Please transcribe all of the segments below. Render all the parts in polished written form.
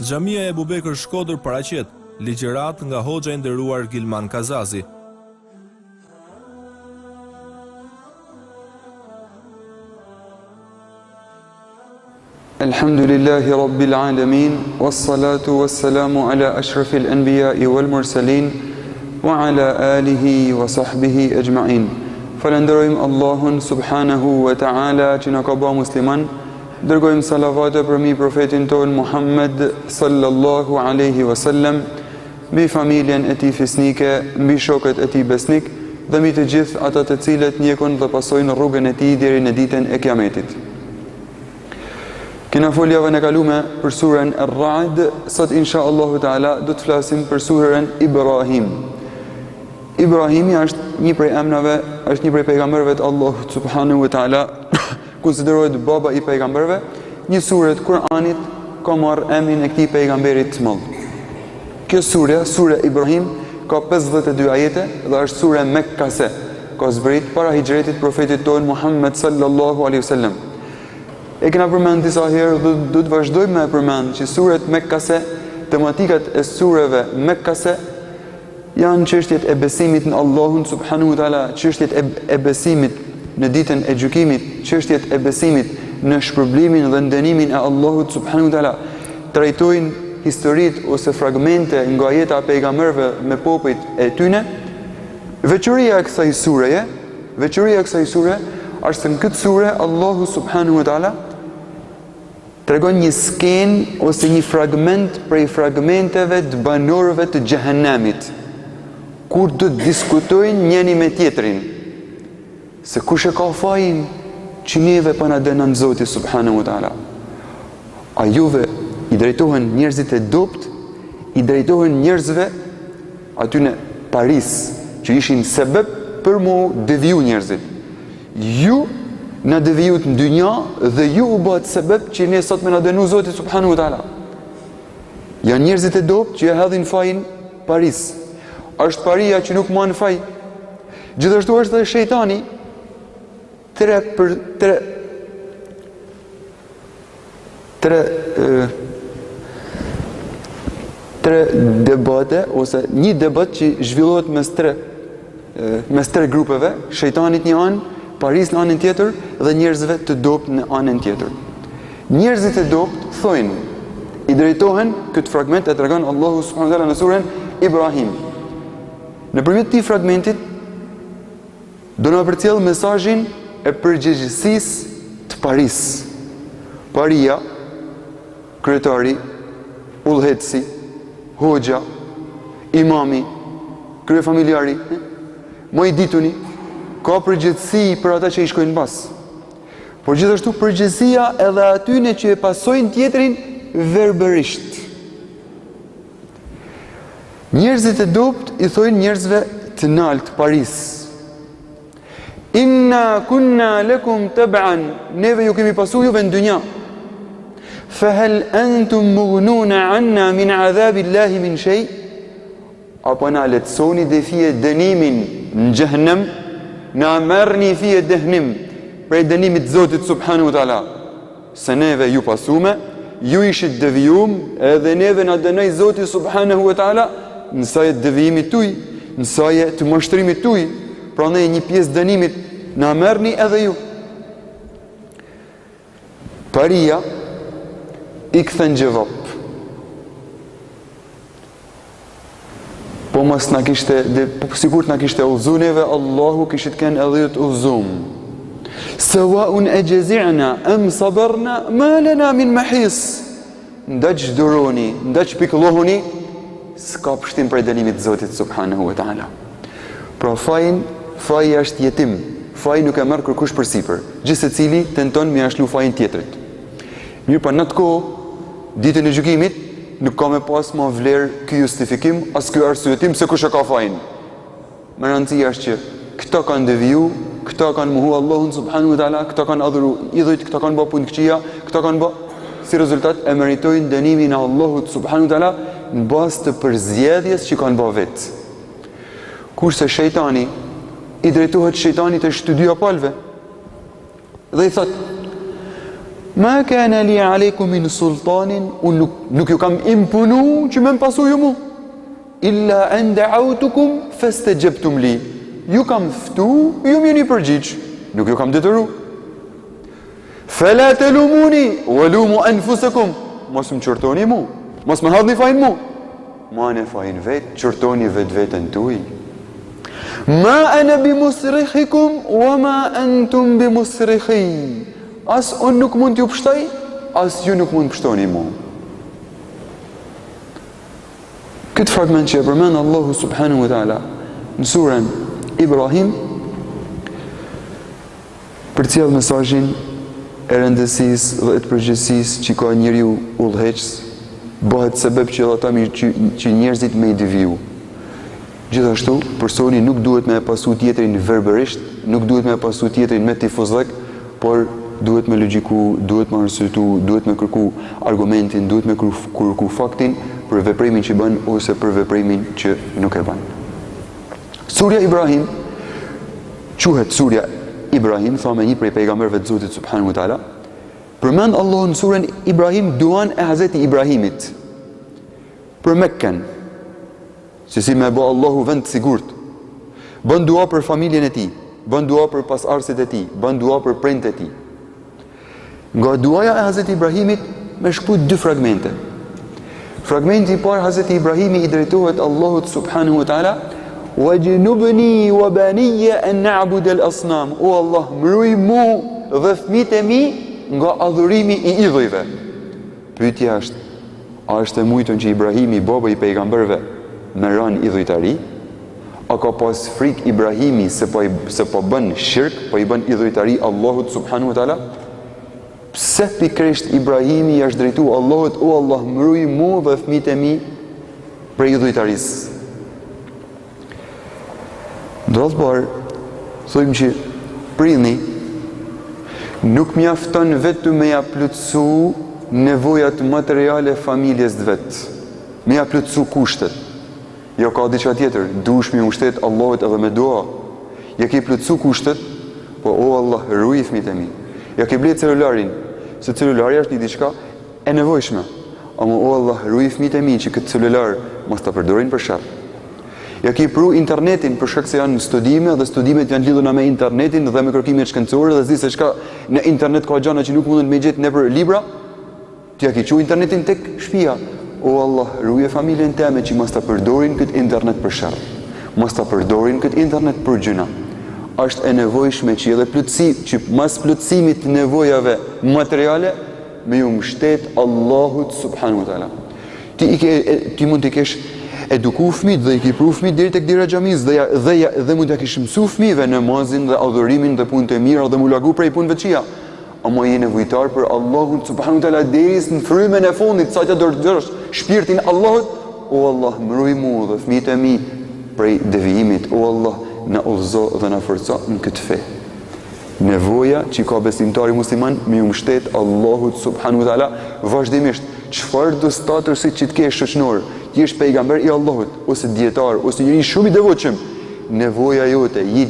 Xhamia e Ebubekër Shkodër paraqet ligjërat nga hoxha i nderuar Gilman Kazazi. Alhamdulillahi Rabbil Alamin, wassalatu wassalamu ala ashrafil anbiya'i wal mursalin, wa ala alihi wa sahbihi ajma'in. Falenderojmë Allahun subhanahu wa ta'ala që na ka bërë musliman. Dërgojmë salavate për mi profetin ton Muhammed sallallahu alaihi wasallam, mbi familjen e tij fisnike, mbi shokët e tij besnik dhe mbi të gjithë ata të cilët ndjekun dhe pasojnë rrugën e tij deri në ditën e Kiametit. Kena folja javën e kaluar për surën Ar-Ra'd, sot insha Allahu Taala do të flasim për surën Ibrahim. Ibrahimi është një prej emrave, është një prej pejgamberëve të Allahut subhanahu wa taala, konsiderohet baba i pejgamberëve. Një sure të Kur'anit ka marrë emrin e këtij pejgamberit të madh. Kjo sure Ibrahim, ka 52 ajete dhe është sure mekkase. Ka zbrit para hijretit profetit ton Muhammed sallallahu alaihi wasallam. E kena përmend disa herë dhe do të vazhdojmë me përmend që suret mekkase, tematikat e sureve mekkase janë çështjet e besimit në Allahun subhanahu wa taala, çështjet e besimit në ditën e gjykimit, çështjet e besimit në shpërblimin dhe ndënimin e Allahut subhanahu wa taala. Trajtojnë historitë ose fragmente nga jeta e pejgamberëve me popujt e tyre. Veçoria e kësaj sure është se në këtë sure Allahu subhanahu wa taala tregon një skenë ose një fragment prej fragmenteve të banorëve të xhehenemit, kur do të diskutojnë njëri me tjetrin se kush e ka fajin që neve pa na dënon Zoti subhanahu wa taala. A juve i drejtohen njerëzit e dopt, i drejtohen njerëzve aty në Paris që ishin sebeb për mu deviju njerëzit. Ju na devijut në dynja dhe ju u bëhet sebeb që ne sot me na dënu Zoti subhanahu wa taala. Janë njerëzit e dopt që e hedhin fajin Paris. Është paria që nuk man faj. Gjithashtu është dhe shejtani tre debate ose një debat që zhvillohet mes tre grupeve, shejtanit një anë, Paris në anën tjetër dhe njerëzve të dopt në anën tjetër. Njerëzit e dopt thojnë, i drejtohen, këtë fragment e tregon Allahu subhanahu wa taala në surën Ibrahim. Nëpërmjet këtij fragmentit do na përcjell mesazhin e përgjegjësisë të Paris. Paria, kryetari, udhëheci, hoxha, imami, kryefamiljari, më i dituni, ka përgjegjësi për ata që i shkojnë pas. Por gjithashtu përgjegjësia edhe atyne që e pasojnë tjetrin verbërisht. Njerëzit e dopt i thojnë njerëzve të naltë Paris: Inna kunna lakum tab'an, neve ju kemi pasu juve në dynja. Fahal antum mughnuna anna min adhabillahi min shay? Apo na lehtësoni dhe fije dënimin në xhehenem, na merrni fije dënim prej dënimit të Zotit subhanahu wa taala. Se neve ju pasume, ju ishit devijum, edhe neve na dënoi Zoti subhanahu wa taala në sajet devijimit tuaj, në sajet të mashtrimit tuaj. Prandaj një pjesë dënimit na merrni edhe ju. Paria i kthen gjevap. Po mos na kishte, sigurt na kishte udhëzuar neve, Allahu kishte kënë edhe të udhëzum. Sawa'un ajza'na am sabarna ma lana min mahis. Ndaj duroni, ndaj pikëllohuni, s'ka pështim për dënimit të Zotit subhanahu wa taala. Pra faji është jetim. Faji nuk e merr kërkush përsipër. Gjithsecili tenton me ashlu fajin tjetrit. Mirë, pa në të kohë, ditën e gjykimit, nuk ka me pas ma vlerë ky justifikim, as ky arsyetim se kush e ka fajin. Me rëndësia është që këta kanë deviju, këta kanë mohu Allahun subhanahu wa taala, këta kanë adhuru idhujt, këta kanë bë punë këqija, këta kanë bë, si rezultat e meritojnë dënimin e Allahut subhanahu wa taala në bazë të përzgjedhjes që kanë bë vetë. Kurse shejtani i drejtohet shejtanit të dy apalve dhe i thot: Ma kana li alaykum min sultanin, unë nuk ju kam imponu që më pasu ju mu. Illa an da'awtukum fastajabtum li. Ju kam ftu, ju më jeni përgjigj, nuk ju kam detyru. Fala talumuni wa lumu anfusakum. Mos më çortoni mu, mos më hadhni fajin mu. Ma në fajin vet, çortoni vetveten tuaj. Ma ana bimusrikhikum wa ma antum bimusrikhi. As unë nuk mund t'ju pështoj, as ju nuk mund pështoni mu. Këtë fragment që e përmend Allahu subhanahu wa ta'ala në surën Ibrahim përcjell mesazhin e rëndësisë dhe të përgjegjësisë që ka njeriu udhëheqës, bëhet sebeb që njerëzit me i deviju. Gjithashtu, personi nuk duhet me pasu tjetrin verbërisht, nuk duhet me pasu tjetrin me tifozek, por duhet me logjiku, duhet me arsyetu, duhet me kërku argumentin, duhet me kërku faktin për veprimin që bën ose për veprimin që nuk e bën. Surja Ibrahim quhet Surja Ibrahim, thonë një prej pejgamberëve të Zotit subhanahu wa taala. Përmend Allahu në surën Ibrahim duan e Hazreti Ibrahimit për Mekkën, se si me bë Allahu vend sigurt. Bën dua për familjen e tij, bën dua për pasardhësit e tij, bën dua për prindët e tij. Nga duaja e Hazreti Ibrahimit me shkput dy fragmente. Fragmenti i parë, Hazreti Ibrahimi i drejtohet Allahut subhanahu wa taala, "Wajnubni wa baniya an na'bud al-asnam." O Allah, mbroj mu dhe fëmijët e mi nga adhurimi i idhujve. Pyetja është, a është e mujtën që Ibrahimi, baba i pejgamberëve, me rënë idhujtari? A ka pas frik Ibrahimi se po bën shirk, po i bën idhujtari Allahut subhanahu wa taala? Pse pikërisht Ibrahimi i është drejtu Allahut, o Allah, mbroj mu dhe fëmijët e mi prej idhujtarisë? Ndodh parë, thojmë që prindi nuk mjafton vetëm me ja plotësu nevojat materiale familjes të vet, me ja plotësu kushtet. Jo, ka diçka tjetër, duhesh me ushtet Allahut edhe me dua. Ja ke plotësu kushtet, po o Allah, ruaj fëmijët e mi. Ja ke blet celularin, se celulari është një diçka e nevojshme. Ama o Allah, ruaj fëmijët e mi që këtë celular mos ta përdorin për sharr. Ja ke pru internetin për shkak se janë studime dhe studimet janë lidhura me internetin dhe me kërkimet shkencore dhe zi se çka në internet ka gjëra që nuk mundën me gjetë nëpër libra. Ti ja ke qu internetin tek shtëpia. O Allah, ruaj familjen tëme që mos ta përdorin këtë internet për sharr. Mos ta përdorin këtë internet për gjëna. Është e nevojshme që edhe që mas plotësimit të nevojave materiale me ju mbështet Allahut subhanahu wa taala. Ti mund të kesh eduku fëmijët dhe i ke pru fëmijët deri tek dera xhamis dhe mund t'ia kish mësu fëmijëve namazin dhe adhurimin dhe punët e mira dhe mu largu prej punëve të këqija. Ama je nevojtar për Allahun subhanahu wa taala deri në frymën e fundit, sa që dorësh shpirtin Allahut, o Allah, mbroj mua dhe fëmijët e mi prej devijimit. O Allah, na udhëzo dhe na forco në këtë fe. Nevoja që ka besimtari musliman me ju mbështet Allahut subhanahu wa taala vazhdimisht. Çfarë do statusi që të kesh shoqnor, ti je pejgamber i Allahut ose dietar ose njëri shumë i devotshëm, nevoja jote je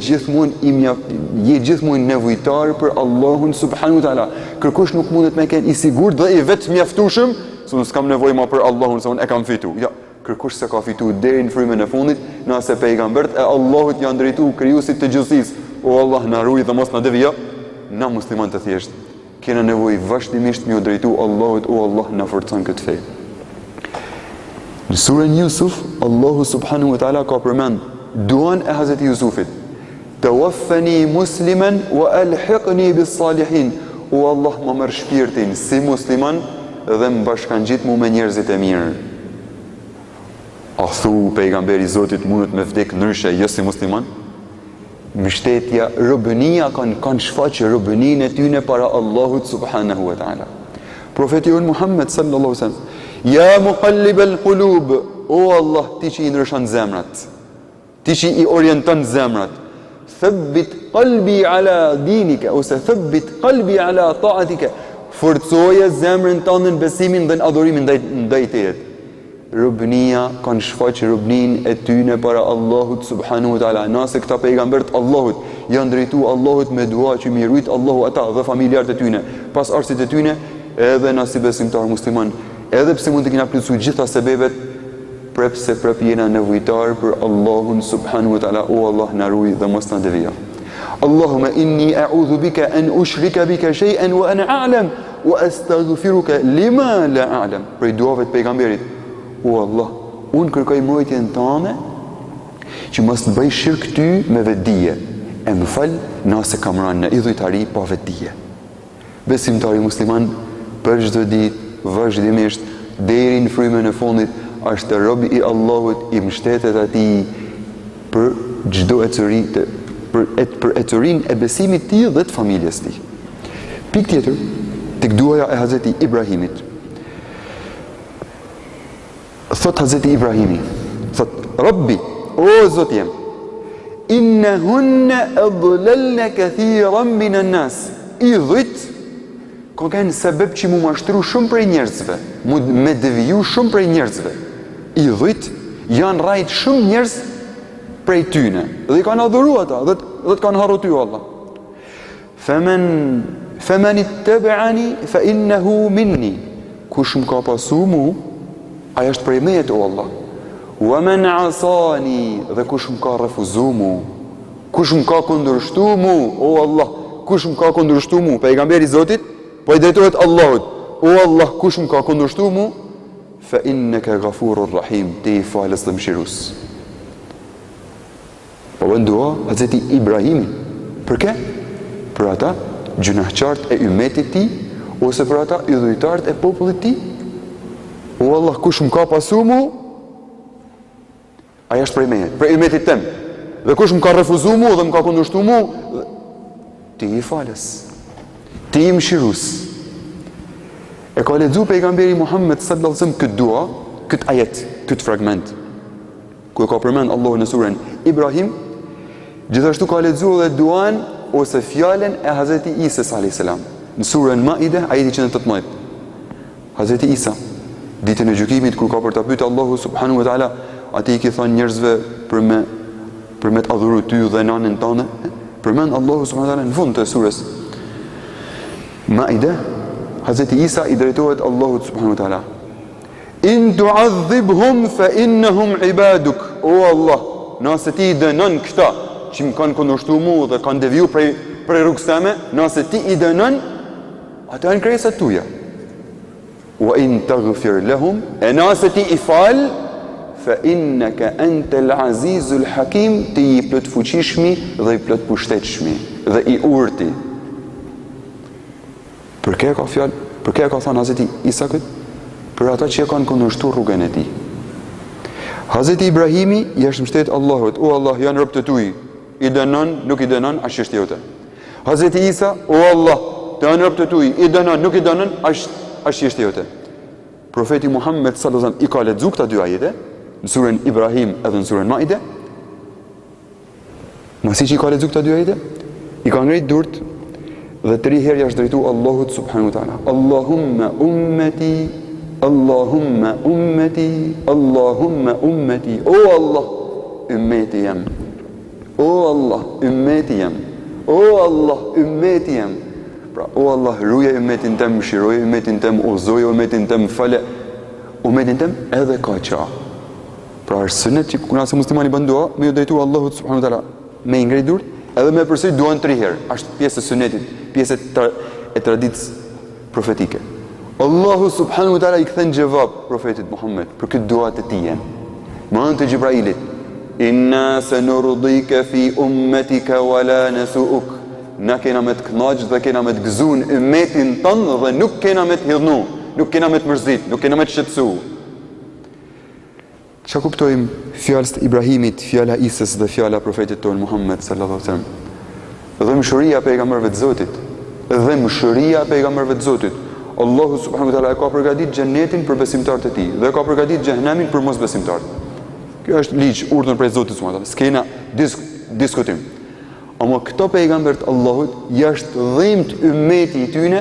gjithmonë nevojtar për Allahun subhanahu wa taala. Kërkush nuk mundet me kenë i sigurt dhe i vetë mjaftueshëm, se unë s'kam nevojë më për Allahun, se unë e kam fitu. Ja, kërkush se ka fitu deri në frymën e fundit, nëse pejgambert e Allahut janë drejtu krijuesit të gjithësisë. O Allah, na ruaj dhe mos na devijo. Na musliman të thjesht kena nevojë vazhdimisht me u drejtu Allahut, o Allah, na forcon këtë fe. Në surën Yusuf, Allahu subhanahu wa taala ka përmend duan e Hazreti Yusufit. Tawaffani musliman wa alhiqni bis salihin. O Allah, më merr shpirtin si musliman dhe më bashkangjit mu me njerëzit e mirë. A thu pejgamberi Zotit mundet me vdek ndryshe jo si musliman? Mbështetja, robënia kanë shfaqë robëninë e tyne para Allahut subhanahu wa taala. Profeti unë Muhammed sallallahu alaihi wasallam, ja muqallibal qulub, o Allah, ti që i ndryshon zemrat, ti që i orienton zemrat, thabbit qalbi ala dinika ose thabbit qalbi ala ta'atika, forcoje zemrën tënde në besimin dhe në adhurimin ndaj teje. Robënia kanë shfaqë robëninë e tyne para Allahut subhanahu wa taala. Nëse këta pejgambert Allahut janë drejtu Allahut me dua që mi rujt Allahu ata dhe familjarët e tyne, pas arsit e tyne, edhe na si besimtar musliman, edhe pse mund të kena plotësuar gjitha sebebet, prepse jena nevojtar për Allahun subhanahu wa taala, o Allah na ruaj dhe mos na devija. Allahumma inni a'udhu bika an ushrika bika shay'an wa ana a'lam wa astaghfiruka lima la a'lam. Për duave të pejgamberit, o Allah, unë kërkoj mbrojtjen tënde që mos të bëj shirk ty me vetdije. E më fal nëse kam rënë në idhujtari pa vetdije. Besimtari musliman për çdo ditë vazhdimisht deri në frymën e fundit është rob i Allahut, i mbështetet atij për çdo ecuri për ecurinë e besimit të tij dhe të familjes së tij. Pikë tjetër, tek duaja e Hazreti Ibrahimit. Thot Hazreti Ibrahimi, thot Rabbi, o Zot jem, innahunna adlalna kathiran minan nas. Idhujt kanë sebeb që mu mashtru shumë prej njerëzve, me deviju shumë prej njerëzve. Idhujt janë rajt shumë njerëz prej tyne, dhe i kanë adhuru ata, dhe të kanë harru ty, Allah. Femen ittabi'ani fa innahu minni. Kush më ka pasu mu, aja është prej meje, o Allah. Wa man asani, dhe kush më ka refuzu mu, kush më ka kundërshtu mu, o Allah, kush më ka kundërshtu mu, pejgamberi Zotit, po i drejtohet Allahut, o Allah, kush më ka kundërshtu mu, fa innaka ghafurur rahim, ti i falës dhe mshirus. Po vendua Hazreti Ibrahimi. Për ke? Për ata gjunahqart e ummetit ti, ose për ata idhujtart e popullit ti? O Allah, kush më ka pasu mu, aja është prej meje, prej ummetit tem. Dhe kush më ka refuzu mu dhe më ka kundërshtu mu, ti i falës, ti i mshirus. E ka lexuar pejgamberi Muhammed sallallahu alaihi wasallam këtë dua, këtë ajet, këtë fragment, ku e ka përmend Allahu në surën Ibrahim, gjithashtu ka lexuar edhe duan ose fjalën e Hazreti Isa alayhis salam në surën Maide, ajeti 118. Hazreti Isa, ditën e gjykimit, kur ka për ta pyetur Allahu subhanahu wa taala, atë i ka thënë njerëzve për me të adhuru ty dhe nanën tënde, përmend Allahu subhanahu wa taala në fund të surës Maide, Hazreti Isa i drejtohet Allahut subhanahu wa taala. In tu'adhibhum fa innahum ibaduk. O Allah, nëse ti i dënon këta që më kanë kundërshtu mu dhe kanë deviju prej rrugës time, nëse ti i dënon, ata janë krijesat tuaja. Wa in taghfir lahum, e nëse ti i fal, fa innaka antal azizul hakim, ti i plot fuqishmi dhe i plot pushtetshmi dhe i urti. Për kë ka fjalë? Për kë ka thënë Hazreti Isa këtë? Për ata që kanë kundërshtuar rrugën e tij. Hazreti Ibrahimi i është mbështet Allahut, o Allah, janë rob të tuaj, i dënon, nuk i dënon, është çështja jote. Hazreti Isa, o Allah, të janë rob të tuaj, i dënon, nuk i dënon, është çështja jote. Profeti Muhammed sallallahu alaihi wasallam i ka lexuar këta dy ajete në surën Ibrahim edhe në surën Maide. Masi që i ka lexuar këta dy ajete, i ka ngritur durt dhe 3 herë jashtë drejtu Allahut subhanahu wa taala. Allahumma ummati, Allahumma ummati, Allahumma ummati. O Allah, ummeti jam. O Allah, ummeti jam. O Allah, ummeti jam. Pra, o Allah, ruaje ummetin tem, mëshiroje ummetin tem, udhëzoje ummetin tem, fale ummetin tem edhe ka qa. Pra, është sunet që kur se muslimani bën dua, me ju drejtu Allahut subhanahu wa taala me i ngritur edhe me përsërit duan 3 herë. Është pjesë e sunetit, pjesë e traditës profetike. Allahu subhanahu wa taala i kthen gjevap profetit Muhammed për këtë dua të tij. Me anë të Gjibrailit, inna sanurdika fi ummatika wa la nasu'uk. Na kena me të kënaq dhe kena me të gëzun ummetin tënd dhe nuk kena me të hidhnu, nuk kena me të mërzit, nuk kena me të shqetësu. Çka kuptojmë fjalës të Ibrahimit, fjala Isës dhe fjala profetit tonë Muhammed sallallahu alaihi wasallam? Dhe mëshiria e pejgamberëve të Zotit, dhe mëshiria e pejgamberëve të Zotit. Allahu subhanahu wa taala e ka përgatitur xhenetin për besimtarët e tij dhe ka përgatitur xhehenemin për mosbesimtarët. Kjo është ligj urdhër prej Zotit subhanahu wa taala. S'kena diskutim. Ama këto pejgamberët Allahut jashtë dhimbt ummeti i tyre,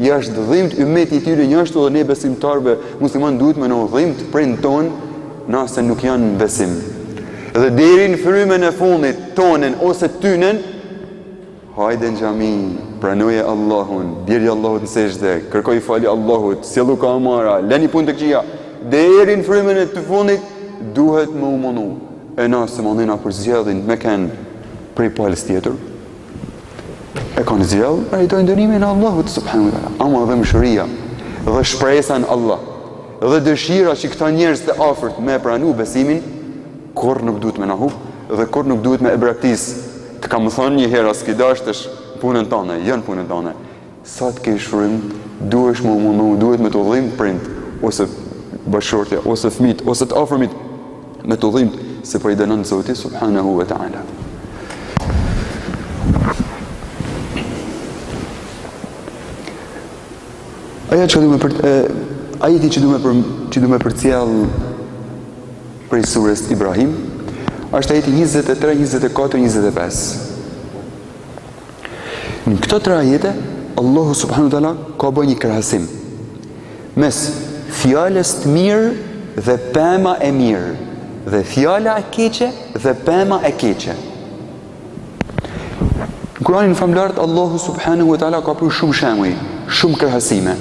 jashtë dhimbt ummeti i tyre, jashtë edhe ne besimtarëve musliman duhet me në dhimbt prej ton, nëse nuk janë në besim. Dhe deri në frymën e fundit tonën ose tynen hajde në xhami, pranoje Allahun, bjerë Allahut në sejdë, kërkoj falje Allahut, sjellu kamara, lëni punë të këqija, deri në frymën e të fundit duhet më umonu. E na se mandena për zgjedhin me kanë prej palës tjetër. E kanë zgjell, meritojnë dënimin e Allahut subhanahu wa taala. Ama dhe mëshiria dhe shpresa në Allah dhe dëshira që këta njerëz të afërt me pranu besimin, kur nuk duhet me na hub dhe kur nuk duhet me e braktis. Të kam thënë një herë as dashtesh punën tënde, janë punën tënde. Sa të kesh frym, duhesh më mundu, duhet me të udhëllim prind ose bashortja ose fëmijët ose të afërmit me të udhëllim se po i dënon Zoti subhanahu wa taala. Ajeti që du me përcjell prej surës Ibrahim është ajeti 23, 24, 25. Në këto tre ajete Allahu subhanahu wa taala ka bërë një krahasim mes fjalës të mirë dhe pema e mirë dhe fjala e keqe dhe pema e keqe. Në Kur'anin famlar Allahu subhanahu wa taala ka bërë shumë shembuj, shumë krahasime.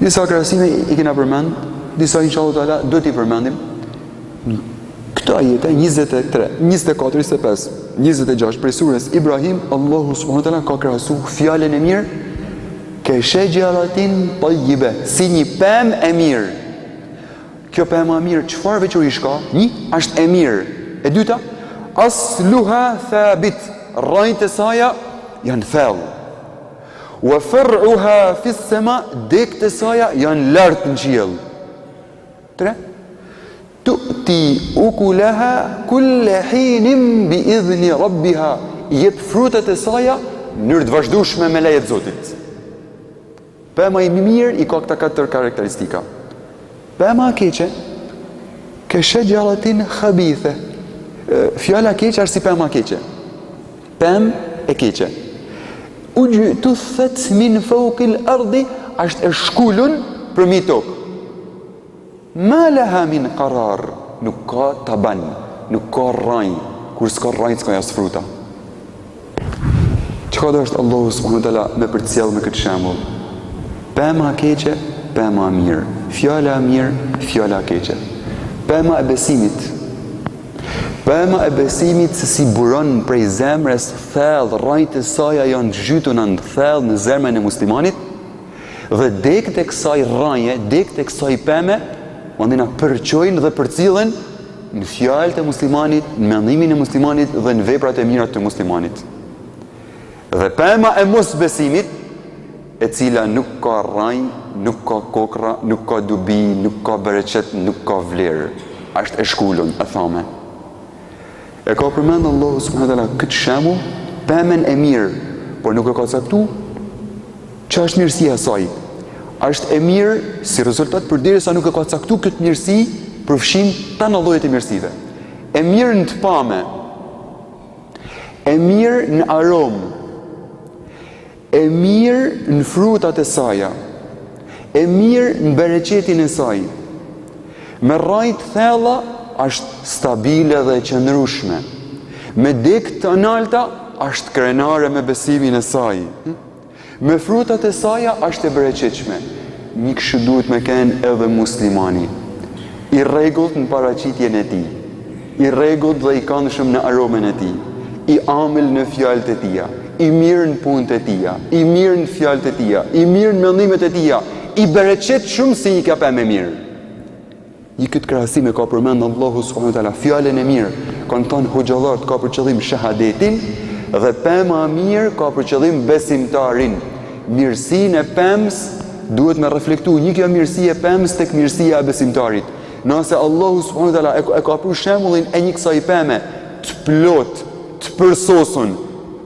Disa krahasime i kena përmend, disa inshallah taala do t'i përmendim. Këto ajete 23, 24, 25, 26 prej surës Ibrahim, Allahu subhanahu wa taala ka krahasu fjalën e mirë ke shajaratin tayyiba, si një pemë e mirë. Kjo pemë e mirë çfarë veçorish ka? Një, është e mirë. E dyta, asluha thabit, rrajt e saj janë thellë. Wa far'uha fi as-sama, dekt e saj janë lart në qiell. 3. Tu'ti ukulaha kull hinin bi idhni rabbiha, jep frutat e saj në mënyrë të vazhdueshme me lejet e Zotit. Pema i mirë i ka këta katër karakteristika. Pema e keqe, ke shajaratin khabithe. Fjala keqe është si pema keqe. Pemë e keqe. Ujtuthat min fawqil ardi, është e shkullun përmi tokë. Ma laha min qarar, nuk ka taban, nuk ka rraj, kur s'ka rraj s'ka jas fruta. Çka do është Allahu subhanahu wa taala me përcjell me këtë shembull? Pema keqe, pema mirë. Fjala mirë, fjala keqe. Pema e besimit. Pema e besimit se si buron prej zemrës thellë, rrajt e saj janë zhytuna në thellë në zemrën e muslimanit, dhe dekt e kësaj rraje, dekt e kësaj peme, mandena përqojnë dhe përcillen në fjalët e muslimanit, në mendimin e muslimanit dhe në veprat e mira të muslimanit. Dhe pema e mos besimit, e cila nuk ka rraj, nuk ka kokra, nuk ka dubi, nuk ka bereqet, nuk ka vlerë, është e shkullun, e thame. E ka përmend Allahu subhanahu wa taala këtë shembull, pemën e mirë, por nuk e ka caktuar çfarë është mirësia e saj. Është e mirë si rezultat përderisa nuk e ka caktuar këtë mirësi, përfshin tanë llojet e mirësive. E mirë në të pame, e mirë në aromë, e mirë në frutat e saj, e mirë në bereqetin e saj. Me rrajt thella është stabile dhe e qëndrueshme. Me dekt të nalta është krenare me besimin e saj. Me frutat e saj është e bereqetshme. Një kështu duhet me kenë edhe muslimani. I rregullt në paraqitjen e tij. I rregullt dhe i këndshëm në aromën e tij. I amël në fjalët e tija. I mirë në punët e tija. I mirë në fjalët e tija. I mirë në mendimet e tija. I bereqetshëm si një ka pemë mirë. Një këtë krahasime ka përmend Allahu subhanahu wa taala fjalën e mirë, kanë thënë hoxhallarët ka për qëllim shahadetin dhe pema e mirë ka për qëllim besimtarin. Mirësinë e pemës duhet me reflektu një kjo mirësi e pemës tek mirësia e besimtarit. Nëse Allahu subhanahu wa taala e ka për shembullin e një kësaj peme të plot, të përsosur,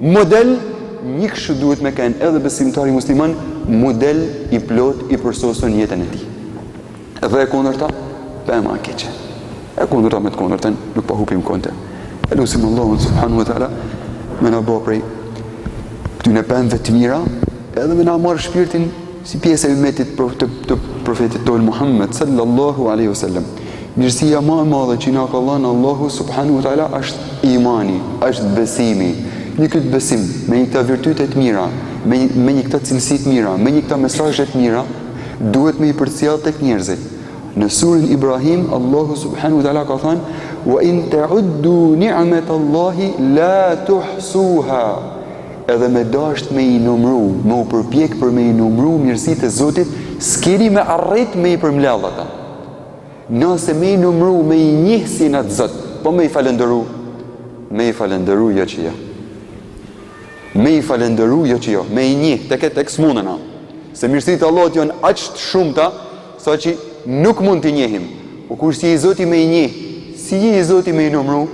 model, një kështu duhet me kenë edhe besimtari musliman, model i plot i përsosur në jetën e tij. Dhe e kundërta, pema e keqe. E kundërta me të kundërtën, nuk pa hupim konte. E lusim Allahun subhanahu wa taala me na bëj prej këtyne pemëve të mira, edhe me na marrë shpirtin si pjesë e ummetit të profetit tonë Muhammed sallallahu alaihi wasallam. Mirësia më e madhe që na ka dhënë Allahu subhanahu wa taala është imani, është besimi, një këtë besim, me një këta virtytet mira, me një këta cilësit mira, me një këta mesazhet mira, duhet me i përcjell tek njerëzit. Në surën Ibrahim, Allahu subhanahu wa ta'ala ka thënë: "Wa in ta'uddu ni'matallahi la tuhsuha." Edhe me dasht me i numru, me u përpjek për me i numru mirësitë e Zotit, s'keni me arrit me i përmledh ata. Nëse me i numru, me i njeh si në të Zot, po me i falendëru jo që jo. Me i falendëru jo që jo, me i njeh, tek s'munena. Se mirësitë e Allahut janë aq të shumta, sa që nuk mund t'i njehim. Po kur si i Zoti me i njeh, si i Zoti me i numru,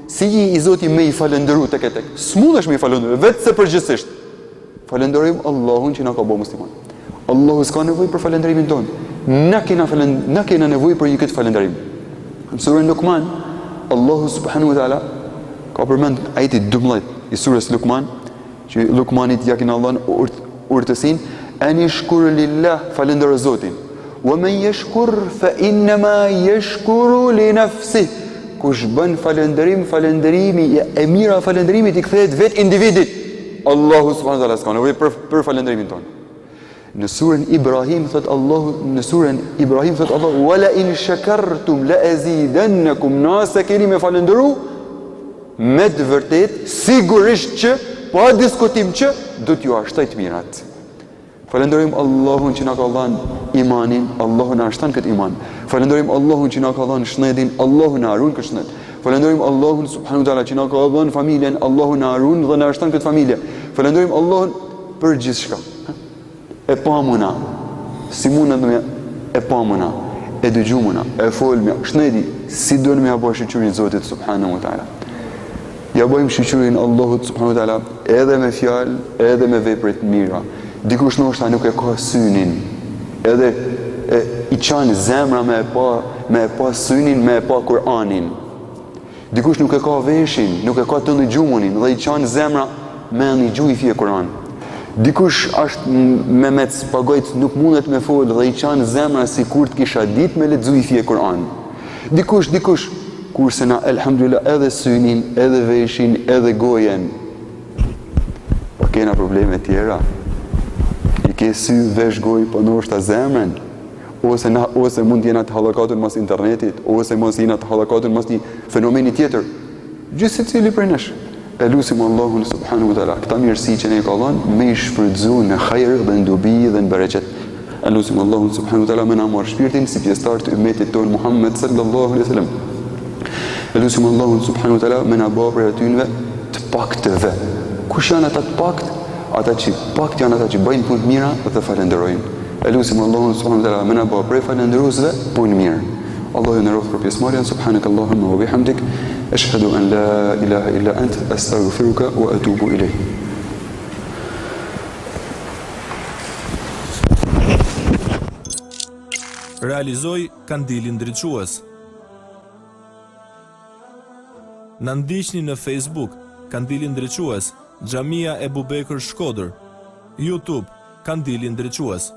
si i Zoti me i falendëru tek. S'mundesh me i falendëru, vetë se përgjithsisht. Falenderojmë Allahun që na ka bërë musliman. Allahu s'ka nevojë për falenderimin tonë. Na kena nevojë për një këtë falendërim. Në surën Luqman, Allahu subhanahu wa ta'ala ka përmend ajeti 12 i surës Luqman, që Luqmanit ja kena dhënë urtësinë: "Ani shkur lillah", falendero Zotin. "Wa man yashkur fa inma yashkuru li nafsihi." Kush bën falënderimi e mira, falënderimit i kthehet vetë individit. Allahu subhanahu wa ta'ala s'ka nevojë për falënderimin tonë. Në surën Ibrahim thot Allahu, "Wala in shakartum la azidannakum", nëse keni me falëndëru, me të vërtet, sigurisht që, pa diskutim që, do t'ju ashtoj të mirat. Falenderojmë Allahun që na ka dhënë imanin, Allahu na shton këtë iman. Falenderojmë Allahun që na ka dhënë shëndetin, Allahu na harron këtë shëndet. Falenderojmë Allahun subhanahu wa taala që na ka dhënë familjen, Allahu na harron dhe na shton këtë familje. Falenderojmë Allahun për gjithçka. E pamuna, si mundën me e pamuna, e dëgjumuna, e folmja, shnedi, si dojnë me ja bëjë shëqyrin Zotit subhanahu wa ta'ala. Ja bëjmë shëqyrin Allahut subhanahu wa ta'ala edhe me fjalë, edhe me veprit mira. Dikush ndoshta nuk e ka synin, edhe i qanë zemra me e pa synin, me e pa Kur'anin. Dikush nuk e ka veshin, nuk e ka të ndëgjumunin, dhe i qanë zemra me një gjuj fje Kur'an. Dikush është me të spagojt, nuk mundet me folë dhe i qanë zemra si kur të kisha dit me lexuj fje Kur'an. Dikush, kurse na, elhamdulillah, edhe synin, edhe veshin, edhe gojen. Po kena probleme tjera. I ke sy, vesh, goj, po ndoshta zemrën. Ose mund t'jena të hallakatun mas internetit, ose mos jena të hallakatun mas një fenomeni tjetër. Gjithë se cili për nesh. E lusim Allahun subhanahu wa ta'ala këta mirësi që ne ka dhënë me i shfrytëzu në hajër dhe në dobi dhe në bereqet. E lusim Allahun subhanahu wa ta'ala me na marrë shpirtin si pjesëtar të ummetit tonë Muhammed sallallahu alaihi wasallam. E lusim Allahun subhanahu wa ta'ala me na bëjë për atynve të paktëve. Kush janë ata të pakt? Ata që pakt janë ata që bëjnë punë të mira dhe falenderojnë. E lusim Allahun subhanahu wa ta'ala me na bëjë për falenderuesve punë mirë. Allahu na rof për pjesëmarrjen. Subhanakallahumma wa bihamdik, ashhadu an la ilaha illa ant, astaghfiruka wa atubu ilayk. Realizoj Kandilin Ndriçues. Na ndiqni në Facebook Kandili Ndriçues, Xhamia Ebu Bekër Shkodër, YouTube Kandili Ndriçues.